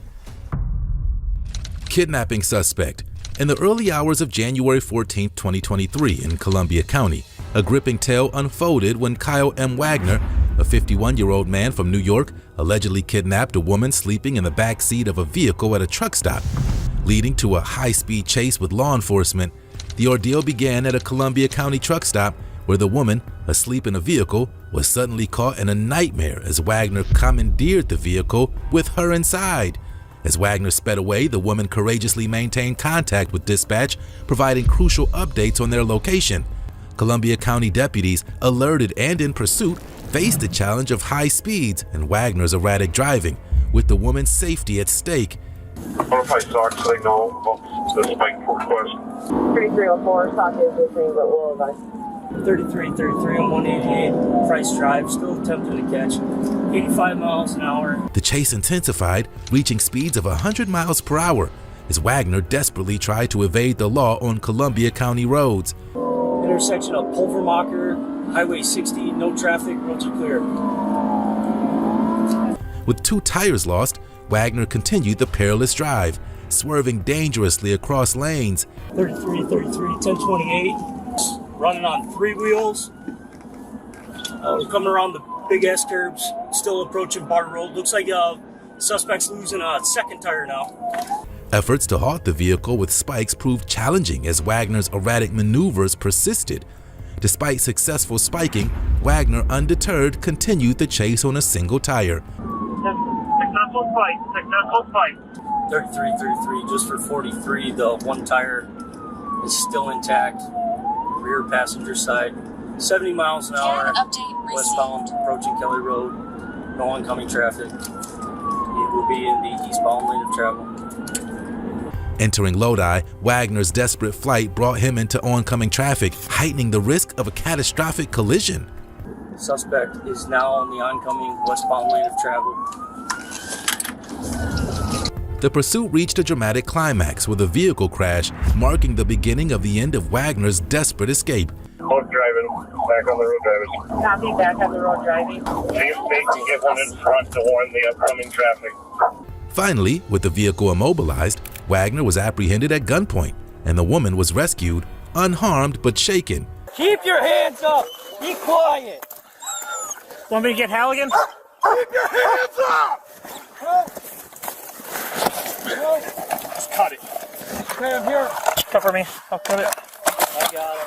Kidnapping suspect. In the early hours of January 14, 2023 in Columbia County, a gripping tale unfolded when Kyle M. Wagner, a 51-year-old man from New York, allegedly kidnapped a woman sleeping in the back seat of a vehicle at a truck stop, leading to a high-speed chase with law enforcement. The ordeal began at a Columbia County truck stop where the woman, asleep in a vehicle, was suddenly caught in a nightmare as Wagner commandeered the vehicle with her inside. As Wagner sped away, the woman courageously maintained contact with dispatch, providing crucial updates on their location. Columbia County deputies, alerted and in pursuit, faced the challenge of high speeds and Wagner's erratic driving, with the woman's safety at stake. Notify SOC signal about the spike request. 3304, SOC is listening, but we'll advise. 3333 on 188 Price Drive, still attempting to catch 85 miles an hour. The chase intensified, reaching speeds of 100 miles per hour as Wagner desperately tried to evade the law on Columbia County roads. Intersection of Pulvermacher, Highway 60, no traffic, roads are clear. With 2 tires lost, Wagner continued the perilous drive, swerving dangerously across lanes. 3333, 1028. Running on 3 wheels. Coming around the big S curves, still approaching Bar Road. Looks like suspect's losing a second tire now. Efforts to halt the vehicle with spikes proved challenging as Wagner's erratic maneuvers persisted. Despite successful spiking, Wagner, undeterred, continued the chase on a single tire. Successful spike. 3333, just for 43, the one tire is still intact. Rear passenger side, 70 miles an hour, westbound, approaching Kelly Road, no oncoming traffic. It will be in the eastbound lane of travel. Entering Lodi, Wagner's desperate flight brought him into oncoming traffic, heightening the risk of a catastrophic collision. Suspect is now on the oncoming westbound lane of travel. The pursuit reached a dramatic climax with a vehicle crash, marking the beginning of the end of Wagner's desperate escape. Road driving, back on the road driving. Copy, back on the road driving. See if they can get one in front to warn the upcoming traffic. Finally, with the vehicle immobilized, Wagner was apprehended at gunpoint, and the woman was rescued, unharmed but shaken. Keep your hands up! Be quiet! Want me to get Halligan? Keep your hands up! Just cut it. Okay, I'm here. Cover me. I'll cut it. I got him.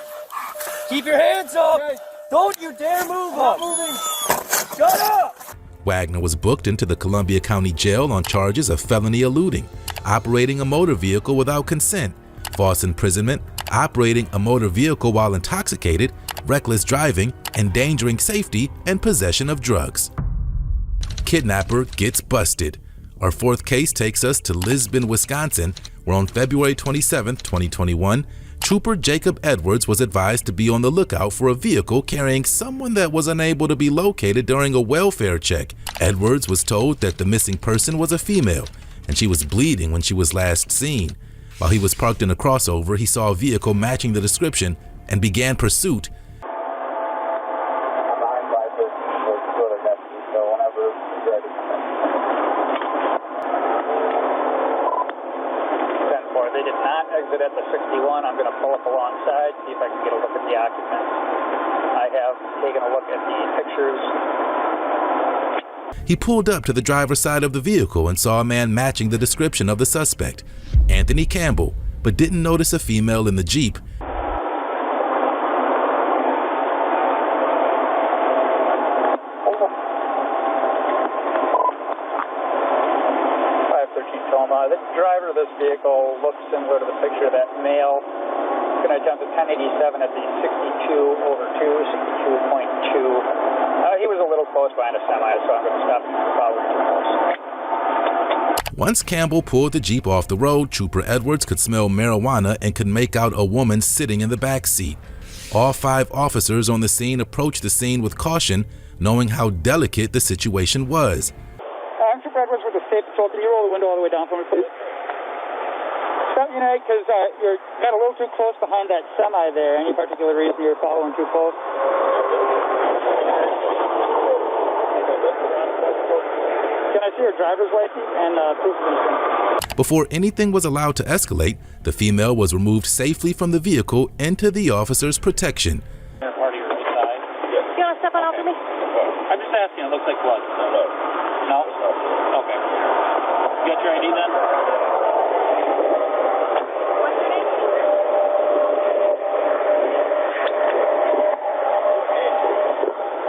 Keep your hands up! Okay. Don't you dare move! I'm moving! Shut up! Wagner was booked into the Columbia County Jail on charges of felony eluding, operating a motor vehicle without consent, false imprisonment, operating a motor vehicle while intoxicated, reckless driving, endangering safety, and possession of drugs. Kidnapper gets busted. Our fourth case takes us to Lisbon, Wisconsin, where on February 27, 2021, Trooper Jacob Edwards was advised to be on the lookout for a vehicle carrying someone that was unable to be located during a welfare check. Edwards was told that the missing person was a female, and she was bleeding when she was last seen. While he was parked in a crossover, he saw a vehicle matching the description and began pursuit. They did not exit at the 61. I'm going to pull up alongside, see if I can get a look at the occupants. I have taken a look at the pictures. He pulled up to the driver's side of the vehicle and saw a man matching the description of the suspect, Anthony Campbell, but didn't notice a female in the Jeep. The driver of this vehicle looks similar to the picture of that male. Going to attempt a 1087 at the 62/2, 62.2. He was a little close behind a semi, so I'm going to stop him from following too close. Once Campbell pulled the Jeep off the road, Trooper Edwards could smell marijuana and could make out a woman sitting in the back seat. All 5 officers on the scene approached the scene with caution, knowing how delicate the situation was. I'm Trooper Edwards with the State Patrol. Can you roll the window all the way down for me, please? Stop Unite, because you're got a little too close behind that semi there. Any particular reason you're following too close? Can I see your driver's license and proof of insurance? Before anything was allowed to escalate, the female was removed safely from the vehicle into the officer's protection. You want to step on out for me? I'm just asking. It looks like blood. No? Okay. You got your ID then?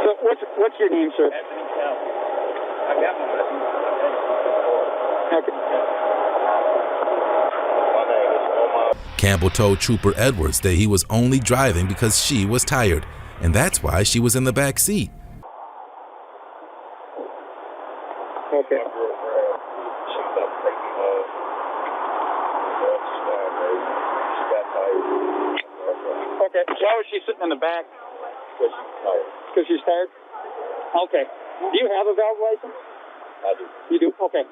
So what's your name, sir? I've got my license. Okay. Campbell told Trooper Edwards that he was only driving because she was tired, and that's why she was in the back seat. Okay. Okay. Why was she sitting in the back? Because she's tired. Okay. Do you have a valve license? I do. You do? Okay.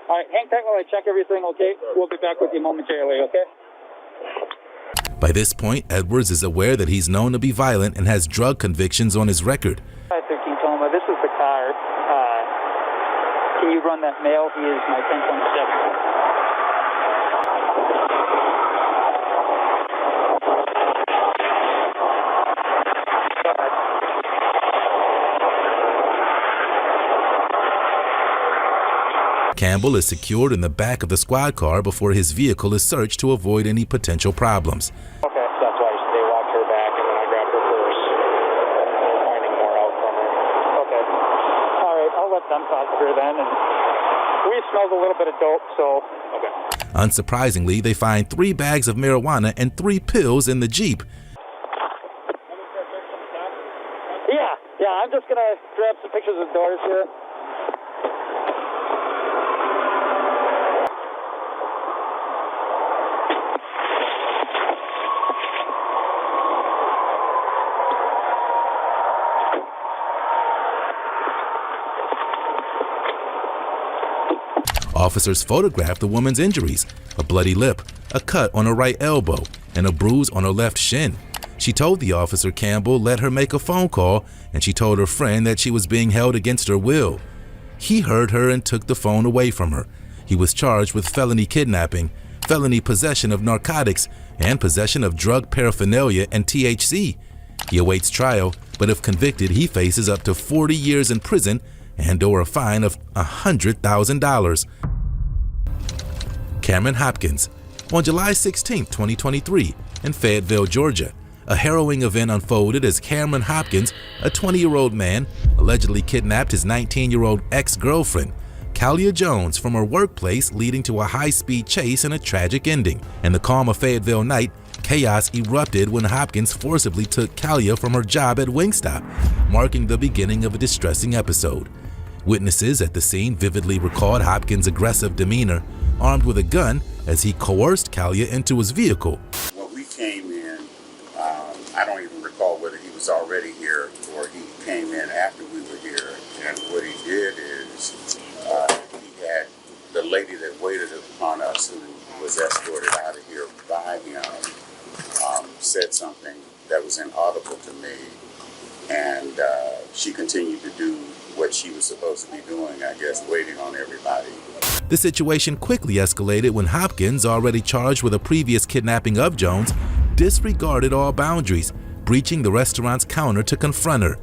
All right. Hang tight while I check everything, okay? We'll be back with you momentarily, okay? By this point, Edwards is aware that he's known to be violent and has drug convictions on his record. 513 Toma, this is the car. Can you run that male? He is my 1027. Campbell is secured in the back of the squad car before his vehicle is searched to avoid any potential problems. Okay, that's why they walked her back and then I grabbed her purse, finding more out from her. Okay. All right, I'll let them talk to her then. And we smelled a little bit of dope, so okay. Unsurprisingly, they find 3 bags of marijuana and 3 pills in the Jeep. Yeah, I'm just gonna grab some pictures of the doors here. Officers photographed the woman's injuries, a bloody lip, a cut on her right elbow, and a bruise on her left shin. She told the officer Campbell let her make a phone call, and she told her friend that she was being held against her will. He heard her and took the phone away from her. He was charged with felony kidnapping, felony possession of narcotics, and possession of drug paraphernalia and THC. He awaits trial, but if convicted, he faces up to 40 years in prison and/or a fine of $100,000. Cameron Hopkins. On July 16, 2023, in Fayetteville, Georgia, a harrowing event unfolded as Cameron Hopkins, a 20-year-old man, allegedly kidnapped his 19-year-old ex-girlfriend, Kalia Jones, from her workplace, leading to a high-speed chase and a tragic ending. In the calm of Fayetteville night, chaos erupted when Hopkins forcibly took Kalia from her job at Wingstop, marking the beginning of a distressing episode. Witnesses at the scene vividly recalled Hopkins' aggressive demeanor, armed with a gun, as he coerced Kalia into his vehicle. When we came in, I don't even recall whether he was already here or he came in after we were here. And what he did is he had the lady that waited upon us, who was escorted out of here by him, said something that was inaudible to me. And she continued to do what she was supposed to be doing, I guess, waiting on everybody. The situation quickly escalated when Hopkins, already charged with a previous kidnapping of Jones, disregarded all boundaries, breaching the restaurant's counter to confront her.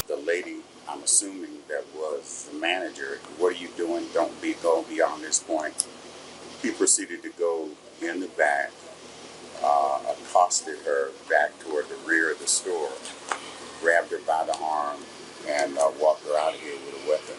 The lady, I'm assuming that was the manager, what are you doing? Don't go beyond this point. He proceeded to go in the back, accosted her back toward the rear of the store, grabbed her by the arm, and walked her out of here with a weapon.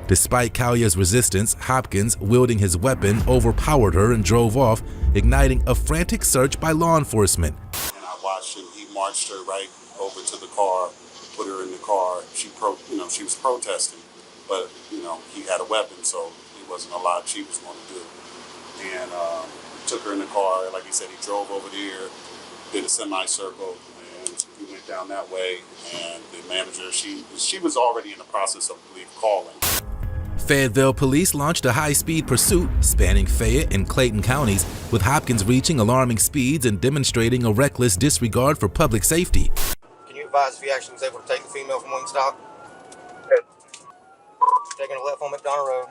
Despite Kalia's resistance, Hopkins, wielding his weapon, overpowered her and drove off, igniting a frantic search by law enforcement. And I watched him. He marched her right over to the car, put her in the car. She was protesting, but he had a weapon, so it wasn't a lot she was going to do. And took her in the car. Like he said, he drove over there, did a semicircle, and he went down that way. And the manager, she was already in the process of, I believe, calling. Fayetteville police launched a high-speed pursuit spanning Fayette and Clayton counties, with Hopkins reaching alarming speeds and demonstrating a reckless disregard for public safety. Can you advise if he actually was able to take the female from Wingstop? Taking a left on McDonough Road.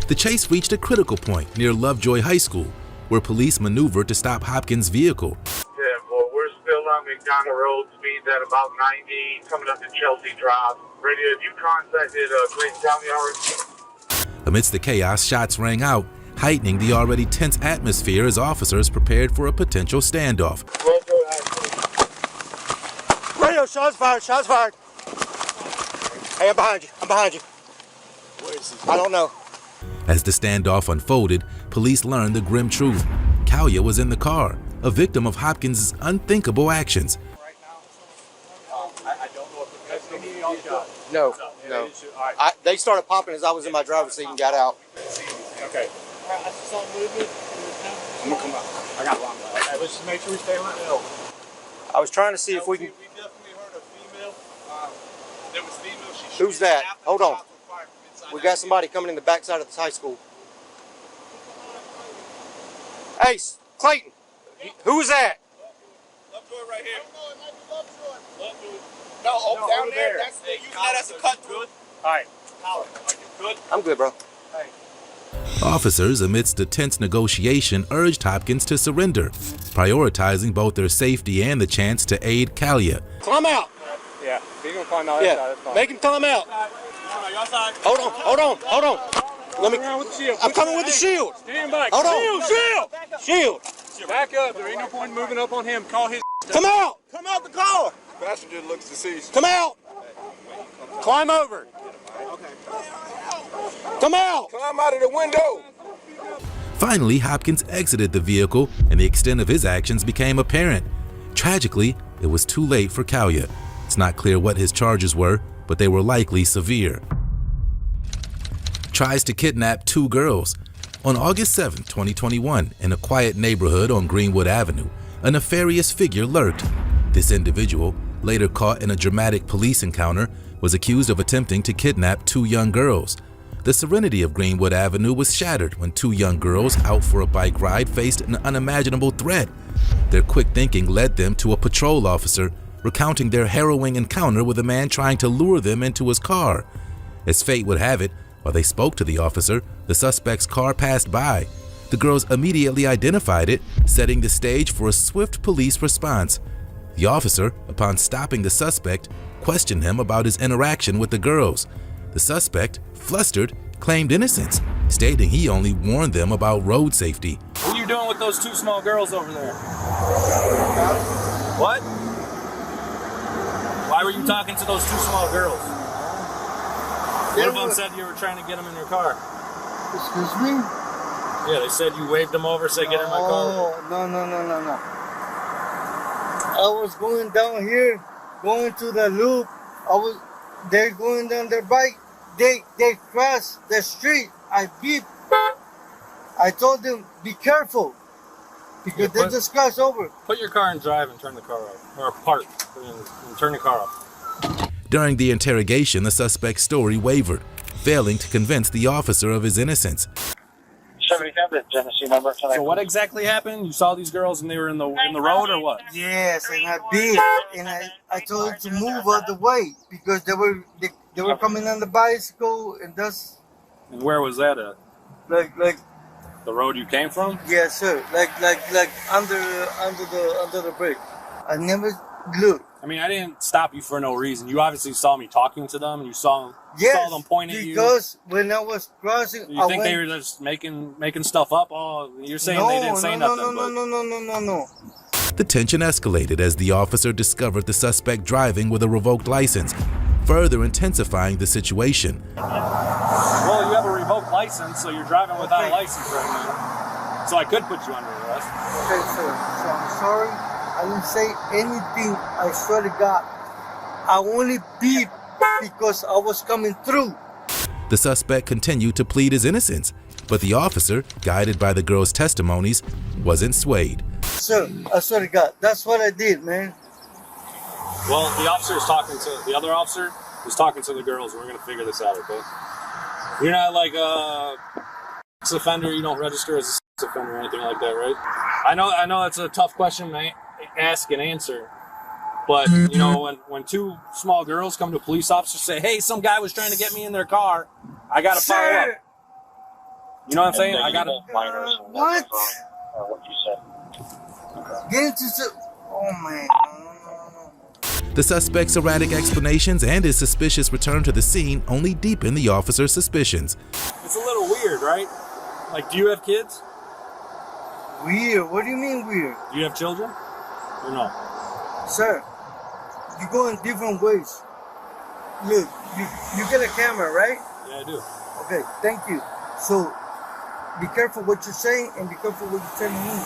The chase reached a critical point near Lovejoy High School, where police maneuvered to stop Hopkins' vehicle. Yeah, well, we're still on McDonough Road, speeds at about 90, coming up to Chelsea Drive. Radio, have you contacted Clayton County already? Amidst the chaos, shots rang out, heightening the already tense atmosphere as officers prepared for a potential standoff. Radio, shots fired, shots fired. Hey, I'm behind you. I don't know. As the standoff unfolded, police learned the grim truth. Kalia was in the car, a victim of Hopkins' unthinkable actions. No. They started popping as I was in my driver's seat and got out. Okay. I saw movement. I'm gonna come out. I got one. Okay, let's just make sure we stay on the hill. I was trying to see if we can. We definitely heard a female. There was female. Who's that? Hold on. We got somebody coming in the backside of this high school. Hey, Clayton. Who was that? Lovejoy right here. No, down there. That's using that as a cut through. All right. Are you good? I'm good, bro. Officers, amidst a tense negotiation, urged Hopkins to surrender, prioritizing both their safety and the chance to aid Kalia. Climb out. Yeah, he's gonna climb out. Yeah, make him climb out. Hold on. Let me. I'm coming with the shield. Stand back. Hold on. Shield. Back up. There ain't no point in moving up on him. Call his. Come out. Come out the car. Passenger looks deceased. Come out. Climb over. Come out. Climb out of the window. Finally, Hopkins exited the vehicle, and the extent of his actions became apparent. Tragically, it was too late for Kalia. It's not clear what his charges were, but they were likely severe. Tries to kidnap 2 girls. On August 7, 2021, in a quiet neighborhood on Greenwood Avenue, a nefarious figure lurked. This individual, later caught in a dramatic police encounter, was accused of attempting to kidnap 2 young girls. The serenity of Greenwood Avenue was shattered when 2 young girls out for a bike ride faced an unimaginable threat. Their quick thinking led them to a patrol officer, recounting their harrowing encounter with a man trying to lure them into his car. As fate would have it, while they spoke to the officer, the suspect's car passed by. The girls immediately identified it, setting the stage for a swift police response. The officer, upon stopping the suspect, questioned him about his interaction with the girls. The suspect, flustered, claimed innocence, stating he only warned them about road safety. What are you doing with those 2 small girls over there? What? Why were you talking to those 2 small girls? One of them said you were trying to get them in your car. Excuse me? Yeah, they said you waved them over, said get in my car. No. I was going down here, going to the loop. they're going down their bike. They cross the street. I beep. I told them, be careful. Because they just crossed over. Put your car in drive and turn the car off. Or park and turn the car off. During the interrogation, the suspect's story wavered, failing to convince the officer of his innocence. Somebody have the Genesee number. So what exactly happened? You saw these girls and they were in the road, or what? Yes, and I beat, and I told them to move out the way because they were coming on the bicycle, and that's. And where was that at? Like. The road you came from? Yes, sir. Like under the bridge. I never looked. I mean, I didn't stop you for no reason. You obviously saw me talking to them, and you saw them pointing at you. Because when I was crossing, you think they were just making stuff up? Oh, you're saying they didn't say nothing. No. The tension escalated as the officer discovered the suspect driving with a revoked license, further intensifying the situation. Well, you have a revoked license, so you're driving without a license right now. So I could put you under arrest. Okay, sir. So I'm sorry. I didn't say anything. I swear to God. I only beeped because I was coming through. The suspect continued to plead his innocence, but the officer, guided by the girl's testimonies, wasn't swayed. Sir, I swear to God, that's what I did, man. Well, the other officer is talking to the girls. We're gonna figure this out, okay? You're not like a sex offender. You don't register as a sex offender or anything like that, right? I know it's a tough question to ask and answer, but you know, when two small girls come to a police officer and say, "Hey, some guy was trying to get me in their car," I gotta follow up. You know what I'm saying? I gotta. What? What you said. Get into oh man. The suspect's erratic explanations and his suspicious return to the scene only deepened the officer's suspicions. It's a little weird, right? Like, do you have kids? Weird? What do you mean weird? Do you have children? Or no? Sir, you go in different ways. Look, you get a camera, right? Yeah, I do. Okay, thank you. So, be careful what you're saying and be careful what you're telling me.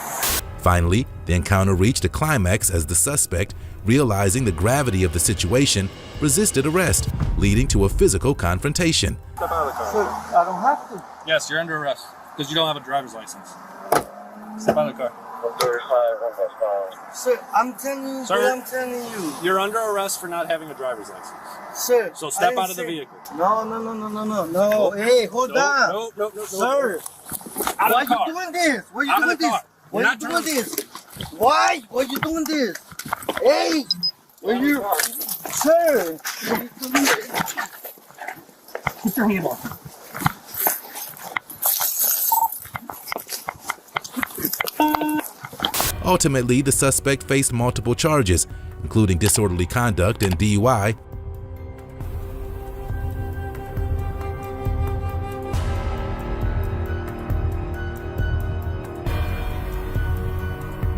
Finally, the encounter reached a climax as the suspect, realizing the gravity of the situation, resisted arrest, leading to a physical confrontation. Step out of the car. Sir, I don't have to. Yes, you're under arrest because you don't have a driver's license. Step out of the car. Sir, I'm telling you what I'm telling you. You're under arrest for not having a driver's license. Sir, so step out of the vehicle. No. Hey, hold on. No. Sir, why you doing this? Why you doing this? Why you doing this? Why? Why you doing this? Hey, why you, sir? Keep your hand off. Ultimately, the suspect faced multiple charges, including disorderly conduct and DUI,